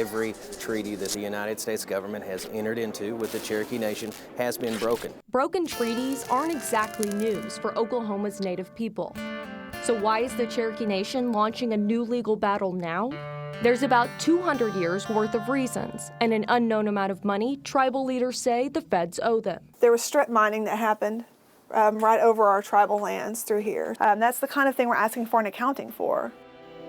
every treaty that the United States government has entered into with the Cherokee Nation has been broken. Broken treaties aren't exactly news for Oklahoma's Native people. So why is the Cherokee Nation launching a new legal battle now? There's about 200 years worth of reasons and an unknown amount of money tribal leaders say the feds owe them. There was strip mining that happened right over our tribal lands through here. That's the kind of thing we're asking for an accounting for.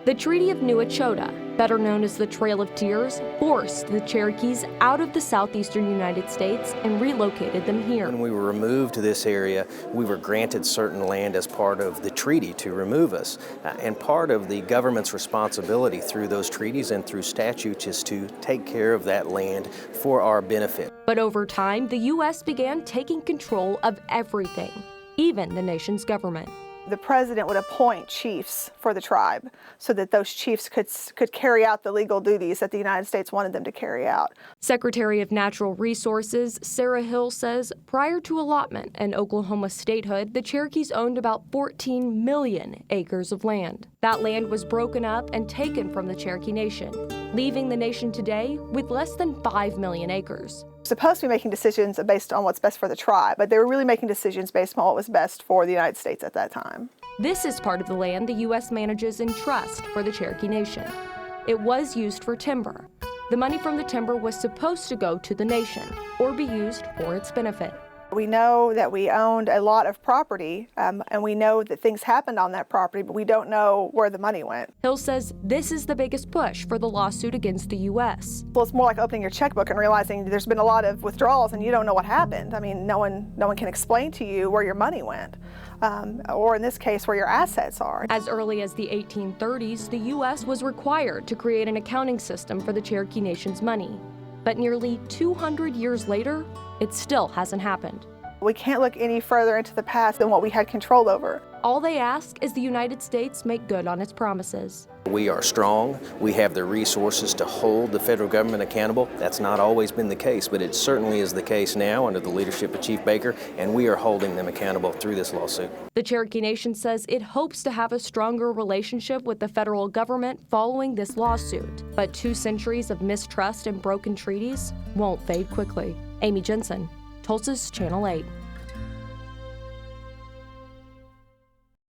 The Treaty of New Echota, better known as the Trail of Tears, forced the Cherokees out of the southeastern United States and relocated them here. When we were removed to this area, we were granted certain land as part of the treaty to remove us. And part of the government's responsibility through those treaties and through statutes is to take care of that land for our benefit. But over time, the U.S. began taking control of everything, even the nation's government. The president would appoint chiefs for the tribe so that those chiefs could carry out the legal duties that the United States wanted them to carry out. Secretary of Natural Resources Sarah Hill says prior to allotment and Oklahoma statehood, the Cherokees owned about 14 million acres of land. That land was broken up and taken from the Cherokee Nation, leaving the nation today with less than 5 million acres. Supposed to be making decisions based on what's best for the tribe, but they were really making decisions based on what was best for the United States at that time. This is part of the land the U.S. manages in trust for the Cherokee Nation. It was used for timber. The money from the timber was supposed to go to the nation or be used for its benefit. We know that we owned a lot of property, and we know that things happened on that property, but we don't know where the money went. Hill says this is the biggest push for the lawsuit against the U.S. Well, it's more like opening your checkbook and realizing there's been a lot of withdrawals and you don't know what happened. I mean, no one can explain to you where your money went, or in this case, where your assets are. As early as the 1830s, the U.S. was required to create an accounting system for the Cherokee Nation's money. But nearly 200 years later, it still hasn't happened. We can't look any further into the past than what we had control over. All they ask is the United States make good on its promises. We are strong. We have the resources to hold the federal government accountable. That's not always been the case, but it certainly is the case now under the leadership of Chief Baker, and we are holding them accountable through this lawsuit. The Cherokee Nation says it hopes to have a stronger relationship with the federal government following this lawsuit. But 2 centuries of mistrust and broken treaties won't fade quickly. Amy Jensen, Tulsa's Channel 8.